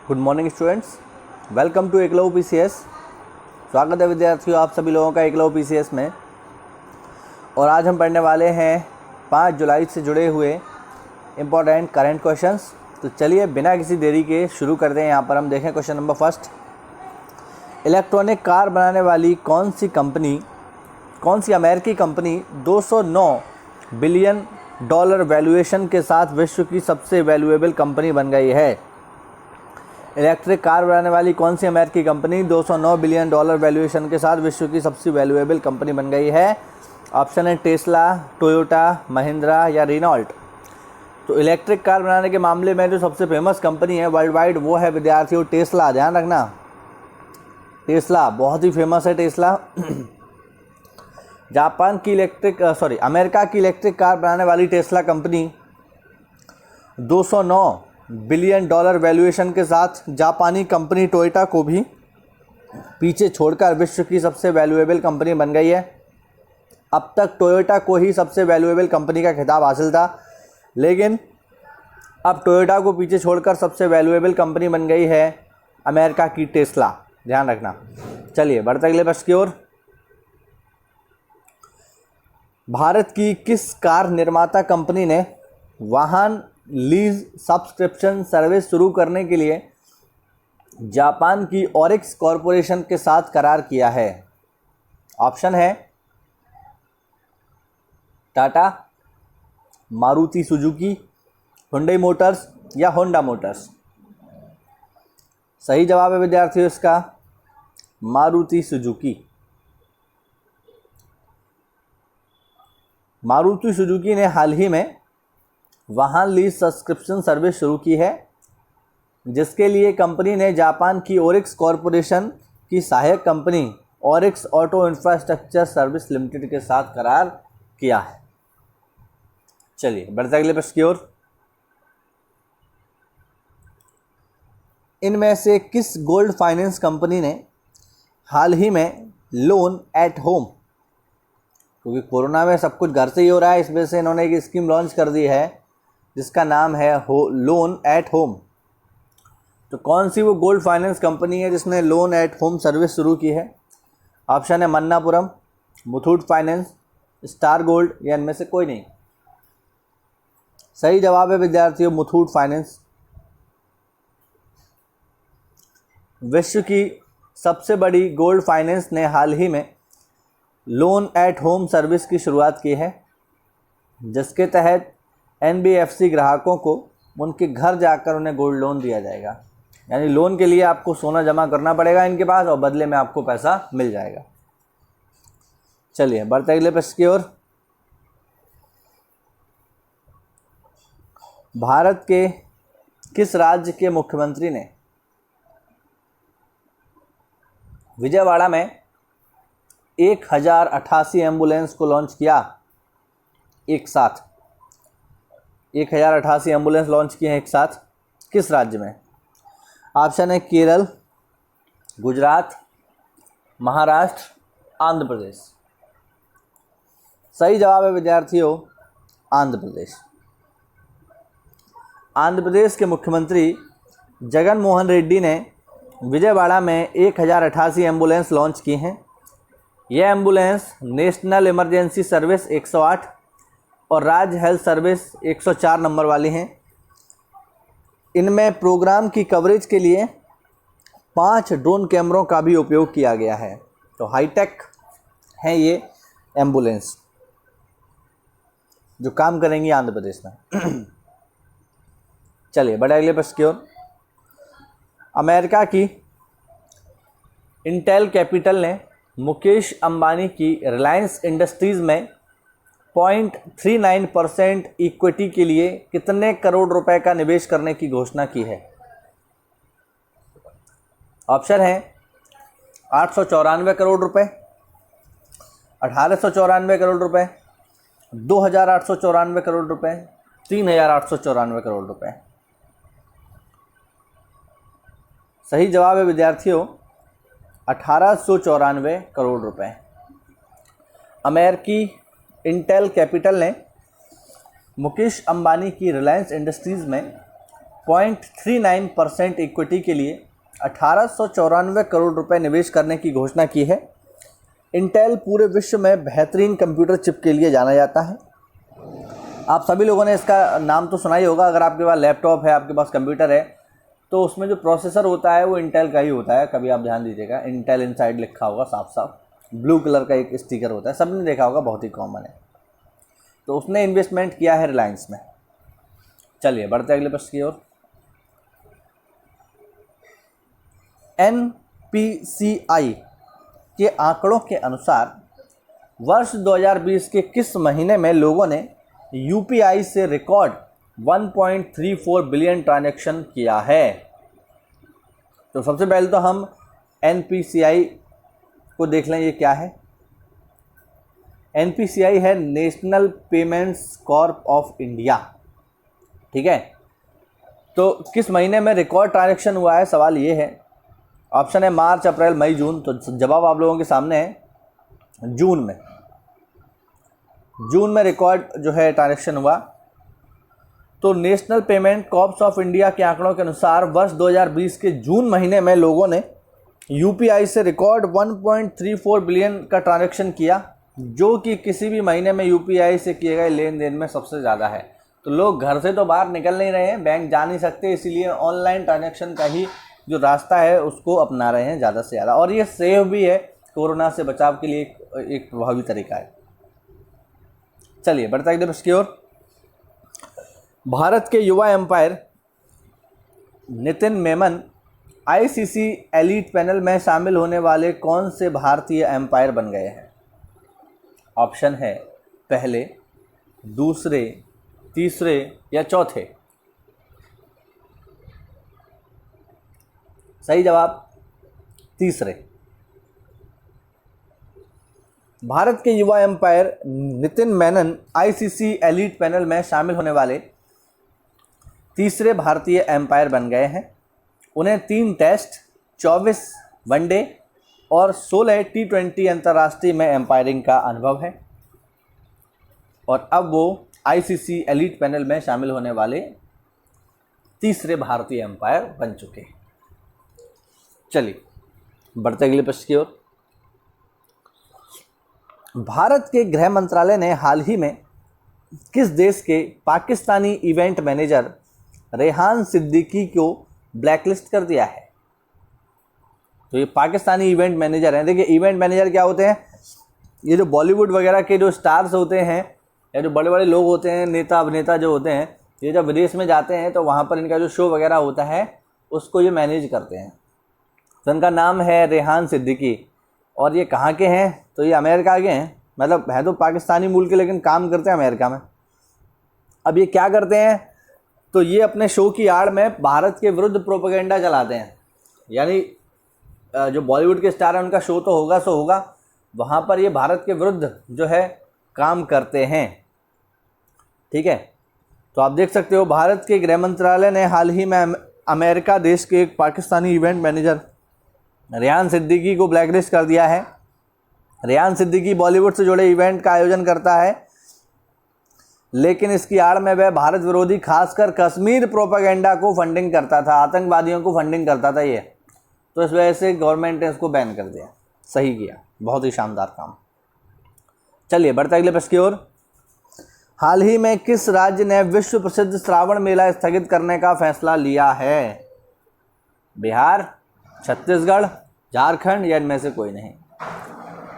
Good morning students, welcome to Eklavya PCS. स्वागत है विद्यार्थियों आप सभी लोगों का एकलव्य पीसीएस में। और आज हम पढ़ने वाले हैं 5 जुलाई से जुड़े हुए इम्पोर्टेंट करंट क्वेश्चंस। तो चलिए बिना किसी देरी के शुरू करते हैं। यहाँ पर हम देखें question number first. Electronic car बनाने वाली कौन सी अमेरिकी कंपनी 209 बिलियन डॉलर वैल्यूएशन के साथ विश्व की सबसे वैल्यूएबल कंपनी बन गई है? इलेक्ट्रिक कार बनाने वाली कौन सी अमेरिकी कंपनी 209 बिलियन डॉलर वैल्यूएशन के साथ विश्व की सबसे वैल्यूएबल कंपनी बन गई है? ऑप्शन है टेस्ला, टोयोटा, महिंद्रा या रेनॉल्ट। तो इलेक्ट्रिक कार बनाने के मामले में जो सबसे फेमस कंपनी है वर्ल्ड वाइड वो है विद्यार्थियों टेस्ला। ध्यान रखना, टेस्ला बहुत ही फेमस है। टेस्ला अमेरिका की इलेक्ट्रिक कार बनाने वाली Tesla company 209 billion dollar valuation के साथ जापानी कंपनी टोयोटा को भी पीछे छोड़कर विश्व की सबसे वैल्यूएबल कंपनी बन गई है। अब तक टोयोटा को ही सबसे वैल्यूएबल कंपनी का खिताब हासिल था, लेकिन अब टोयोटा को पीछे छोड़कर सबसे वैल्यूएबल कंपनी बन गई है अमेरिका की टेस्ला। ध्यान रखना। चलिए बढ़ते अगले प्रश्न की ओर। भारत की किस कार निर्माता कंपनी ने वाहन लीज सब्सक्रिप्शन सर्विस शुरू करने के लिए जापान की ओरिक्स कॉरपोरेशन के साथ करार किया है? ऑप्शन है Tata, Maruti Suzuki, Hyundai Motors या होंडा मोटर्स। सही जवाब है विद्यार्थियों इसका मारुति सुजुकी। मारुति सुजुकी ने हाल ही में वाहन लीज सब्सक्रिप्शन सर्विस शुरू की है, जिसके लिए कंपनी ने जापान की ओरिक्स कॉरपोरेशन की सहायक company Orix auto infrastructure service limited के साथ करार किया है। चलिए बढ़ते अगले प्रश्न की ओर। इनमें से किस गोल्ड फाइनेंस कंपनी ने हाल ही में लोन एट होम, क्योंकि कोरोना में सब कुछ घर से ही हो रहा है, इस वजह से इन्होंने एक स्कीम लॉन्च कर दी है जिसका नाम है लोन एट होम। तो कौन सी वो गोल्ड फाइनेंस कंपनी है जिसने लोन एट होम सर्विस शुरू की है? ऑप्शन है Manappuram, Muthoot finance, star gold या इनमें से कोई नहीं। सही जवाब है विद्यार्थियों मुथूट फाइनेंस। विश्व की सबसे बड़ी गोल्ड फाइनेंस ने हाल ही में लोन एट होम सर्विस की शुरुआत की है, जिसके तहत एनबीएफसी ग्राहकों को उनके घर जाकर उन्हें गोल्ड लोन दिया जाएगा। यानी लोन के लिए आपको सोना जमा करना पड़ेगा इनके पास और बदले में आपको पैसा मिल जाएगा। चलिए बढ़ते अगले प्रश्न की ओर। भारत के किस राज्य के मुख्यमंत्री ने विजयवाड़ा में 1088 एम्बुलेंस को लॉन्च किया? एक साथ 1088 एम्बुलेंस लॉन्च किए हैं एक साथ, किस राज्य में? ऑप्शन है केरल, गुजरात, महाराष्ट्र, आंध्र प्रदेश। सही जवाब है विद्यार्थियों आंध्र प्रदेश। आंध्र प्रदेश के मुख्यमंत्री जगन मोहन रेड्डी ने विजयवाड़ा में 1088 एम्बुलेंस लॉन्च की हैं। यह एम्बुलेंस नेशनल इमरजेंसी सर्विस 108 और राज्य हेल्थ सर्विस 104 नंबर वाली हैं। इनमें प्रोग्राम की कवरेज के लिए 5 ड्रोन कैमरों का भी उपयोग किया गया है। तो हाईटेक है ये एम्बुलेंस जो काम करेंगी आंध्र प्रदेश में। चलिए बढ़े अगले प्रश्न की ओर। अमेरिका की इंटेल कैपिटल ने मुकेश अंबानी की रिलायंस इंडस्ट्रीज में 0.39% इक्विटी के लिए कितने करोड़ रुपए का निवेश करने की घोषणा की है? ऑप्शन है 894 करोड़ रुपए, 1894 करोड़ रुपए, 2894 करोड़ रुपए, 3894 करोड़ रुपए। सही जवाब है विद्यार्थियों 1894 करोड़ रुपए। अमेरिकी इंटेल कैपिटल ने मुकेश अंबानी की रिलायंस इंडस्ट्रीज़ में 0.39% इक्विटी के लिए 1894 करोड़ रुपए निवेश करने की घोषणा की है। इंटेल पूरे विश्व में बेहतरीन कंप्यूटर चिप के लिए जाना जाता है। आप सभी लोगों ने इसका नाम तो सुना ही होगा। अगर आपके पास लैपटॉप है, आपके पास कंप्यूटर है, तो उसमें जो प्रोसेसर होता है वो इंटेल का ही होता है। कभी आप ध्यान दीजिएगा, इंटेल इनसाइड लिखा होगा साफ साफ, ब्लू कलर का एक स्टिकर होता है, सबने देखा होगा, बहुत ही कॉमन है। तो उसने इन्वेस्टमेंट किया है रिलायंस में। चलिए बढ़ते अगले प्रश्न की ओर। NPCI के आंकड़ों के अनुसार वर्ष 2020 के किस महीने में लोगों ने UPI से रिकॉर्ड 1.34 बिलियन ट्रांजैक्शन किया है? तो सबसे पहले तो हम NPCI को देख लें, ये क्या है। NPCI है national payments Corp of India, ठीक है। तो किस महीने में रिकॉर्ड ट्रांजैक्शन हुआ है, सवाल ये है। ऑप्शन है मार्च, अप्रैल, मई, जून। तो जवाब आप लोगों के सामने है जून में। जून में रिकॉर्ड जो है ट्रांजैक्शन हुआ। तो national payment corps of India के आंकड़ों के अनुसार वर्ष 2020 के जून महीने में लोगों ने UPI से रिकॉर्ड 1.34 बिलियन का ट्रांजैक्शन किया, जो कि किसी भी महीने में UPI से किए गए लेन देन में सबसे ज़्यादा है। तो लोग घर से तो बाहर निकल नहीं रहे हैं, बैंक जा नहीं सकते, इसीलिए ऑनलाइन ट्रांजैक्शन का ही जो रास्ता है उसको अपना रहे हैं ज़्यादा से ज़्यादा। और ये सेफ भी है, कोरोना से बचाव के लिए एक प्रभावी तरीका है। चलिए बढ़ते अगले प्रश्न की ओर। भारत के युवा umpire Nitin Menon ICC elite panel में शामिल होने वाले कौन से भारतीय एम्पायर बन गए हैं? ऑप्शन है पहले, दूसरे, तीसरे या चौथे। सही जवाब तीसरे। भारत के युवा umpire Nitin Menon ICC elite panel में शामिल होने वाले तीसरे भारतीय एम्पायर बन गए हैं। उन्हें 3 टेस्ट, 24 वनडे और 16 T20 अंतर्राष्ट्रीय में एम्पायरिंग का अनुभव है और अब वो ICC एलीट पैनल में शामिल होने वाले तीसरे भारतीय एम्पायर बन चुके हैं। चलिए बढ़ते अगले प्रश्न की ओर। भारत के गृह मंत्रालय ने हाल ही में किस देश के पाकिस्तानी इवेंट मैनेजर रेहान सिद्दीकी को ब्लैकलिस्ट कर दिया है? तो ये पाकिस्तानी इवेंट मैनेजर हैं। देखिए, इवेंट मैनेजर क्या होते हैं? ये जो बॉलीवुड वगैरह के जो स्टार्स होते हैं या जो बड़े बड़े लोग होते हैं, नेता अभिनेता जो होते हैं, ये जब विदेश में जाते हैं तो वहाँ पर इनका जो शो वगैरह होता है उसको ये मैनेज करते हैं। तो इनका नाम है रेहान सिद्दीकी और ये कहाँ के हैं? तो ये अमेरिका के हैं। मतलब है तो पाकिस्तानी मूल के, लेकिन काम करते हैं अमेरिका में। अब ये क्या करते हैं? तो ये अपने शो की आड़ में भारत के विरुद्ध प्रोपेगेंडा चलाते हैं। यानी जो बॉलीवुड के स्टार हैं उनका शो तो होगा सो होगा, वहाँ पर ये भारत के विरुद्ध जो है काम करते हैं, ठीक है। तो आप देख सकते हो, भारत के गृह मंत्रालय ने हाल ही में अमेरिका देश के एक पाकिस्तानी इवेंट मैनेजर रेहान सिद्दीकी को ब्लैकलिस्ट कर दिया है। रेहान सिद्दीकी बॉलीवुड से जुड़े इवेंट का आयोजन करता है, लेकिन इसकी आड़ में वह भारत विरोधी, खासकर कश्मीर प्रोपेगेंडा को फंडिंग करता था, आतंकवादियों को फंडिंग करता था ये। तो इस वजह से गवर्नमेंट ने इसको बैन कर दिया। सही किया, बहुत ही शानदार काम। चलिए बढ़ते अगले प्रश्न की ओर। हाल ही में किस राज्य ने विश्व प्रसिद्ध श्रावण मेला स्थगित करने का फैसला लिया है? बिहार, छत्तीसगढ़, झारखंड या इनमें से कोई नहीं।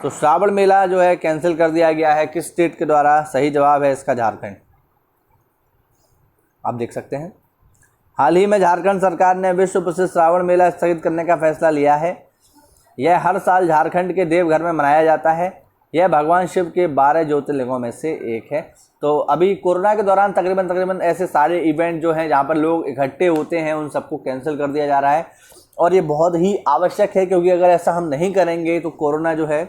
तो श्रावण मेला जो है कैंसिल कर दिया गया है किस स्टेट के द्वारा? सही जवाब है इसका झारखंड। आप देख सकते हैं, हाल ही में झारखंड सरकार ने विश्व प्रसिद्ध श्रावण मेला स्थगित करने का फैसला लिया है। यह हर साल झारखंड के देवघर में मनाया जाता है। यह भगवान शिव के 12 ज्योतिर्लिंगों में से एक है। तो अभी कोरोना के दौरान तकरीबन ऐसे सारे इवेंट जो हैं जहाँ पर लोग इकट्ठे होते हैं उन सबको कैंसिल कर दिया जा रहा है और ये बहुत ही आवश्यक है, क्योंकि अगर ऐसा हम नहीं करेंगे तो कोरोना जो है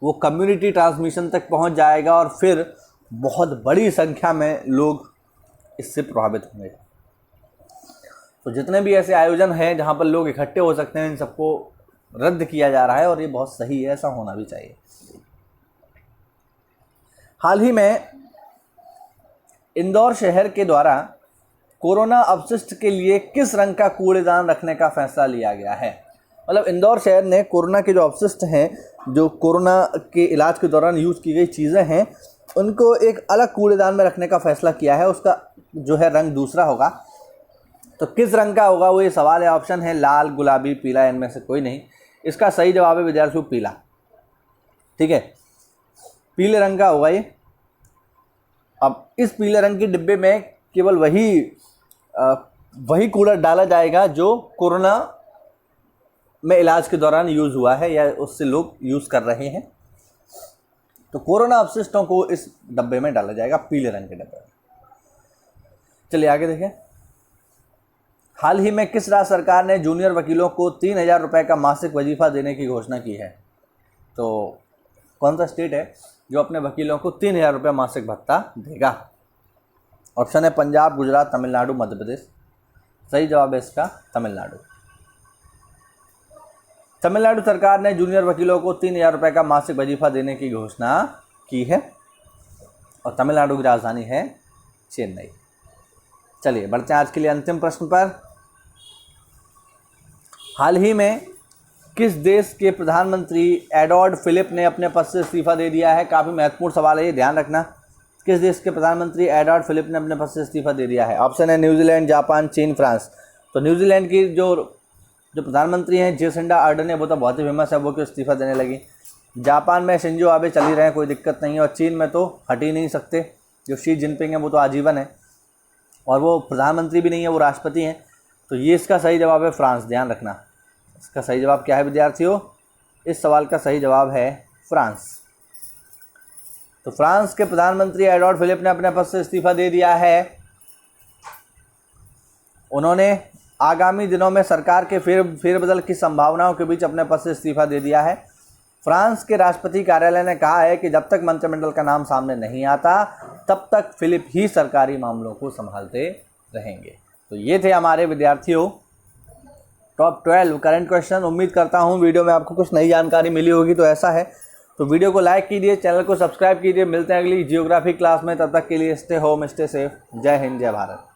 वो कम्युनिटी ट्रांसमिशन तक पहुंच जाएगा और फिर बहुत बड़ी संख्या में लोग इससे प्रभावित होंगे। तो जितने भी ऐसे आयोजन हैं जहां पर लोग इकट्ठे हो सकते हैं, इन सबको रद्द किया जा रहा है और ये बहुत सही है, ऐसा होना भी चाहिए। हाल ही में इंदौर शहर के द्वारा कोरोना अपशिष्ट के लिए किस रंग का कूड़ेदान रखने का फैसला लिया गया है। मतलब इंदौर शहर ने कोरोना के जो अपशिष्ट हैं, जो कोरोना के इलाज के दौरान यूज़ की गई चीज़ें हैं, उनको एक अलग कूड़ेदान में रखने का फैसला किया है। उसका जो है रंग दूसरा होगा। तो किस रंग का होगा वो ये सवाल है। ऑप्शन है लाल, गुलाबी, पीला, इनमें से कोई नहीं। इसका सही जवाब है विद्यार्थियों पीला। ठीक है, पीले रंग का होगा ये। अब इस पीले रंग के डिब्बे में केवल वही कूड़ा डाला जाएगा जो कोरोना में इलाज के दौरान यूज़ हुआ है या उससे लोग यूज़ कर रहे हैं। तो कोरोना अपशिष्टों को इस डब्बे में डाला जाएगा, पीले रंग के डब्बे में। चलिए आगे देखें। हाल ही में किस राज्य सरकार ने जूनियर वकीलों को 3,000 रुपये का मासिक वजीफा देने की घोषणा की है। तो कौन सा स्टेट है जो अपने वकीलों को 3,000 रुपये मासिक भत्ता देगा। ऑप्शन है पंजाब, गुजरात, तमिलनाडु, मध्य प्रदेश। सही जवाब है इसका तमिलनाडु। तमिलनाडु सरकार ने जूनियर वकीलों को 3,000 रुपये का मासिक वजीफा देने की घोषणा की है और तमिलनाडु की राजधानी है चेन्नई। चलिए बढ़ते हैं आज के लिए अंतिम प्रश्न पर। हाल ही में किस देश के प्रधानमंत्री एडवर्ड फिलिप ने अपने पद से इस्तीफा दे दिया है। काफ़ी महत्वपूर्ण सवाल है ये, ध्यान रखना। किस देश के प्रधानमंत्री एडवर्ड फिलिप ने अपने पद से इस्तीफा दे दिया है। ऑप्शन है न्यूजीलैंड, जापान, चीन, फ्रांस। तो न्यूजीलैंड की जो प्रधानमंत्री हैं जेसिंडा आर्डर्न है, वो तो बहुत ही फेमस है, वो क्यों इस्तीफा देने लगी। जापान में शिंजो आबे चल ही रहे हैं, कोई दिक्कत नहीं है। और चीन में तो हट ही नहीं सकते, जो शी जिनपिंग है वो तो आजीवन है और वो प्रधानमंत्री भी नहीं है, वो राष्ट्रपति हैं। तो ये इसका सही जवाब है फ्रांस। ध्यान रखना, इसका सही जवाब क्या है विद्यार्थियों। इस सवाल का सही जवाब है फ्रांस। तो फ्रांस के प्रधानमंत्री एडवर्ड फिलिप ने अपने पद से इस्तीफा दे दिया है। उन्होंने आगामी दिनों में सरकार के फेरबदल की संभावनाओं के बीच अपने पद से इस्तीफा दे दिया है। फ्रांस के राष्ट्रपति कार्यालय ने कहा है कि जब तक मंत्रिमंडल का नाम सामने नहीं आता तब तक फिलिप ही सरकारी मामलों को संभालते रहेंगे। तो ये थे हमारे विद्यार्थियों टॉप 12 करंट क्वेश्चन। उम्मीद करता हूँ वीडियो में आपको कुछ नई जानकारी मिली होगी। तो ऐसा है तो वीडियो को लाइक कीजिए, चैनल को सब्सक्राइब कीजिए। मिलते हैं अगली जियोग्राफी क्लास में, तब तक के लिए स्टे होम, स्टे सेफ। जय हिंद, जय भारत।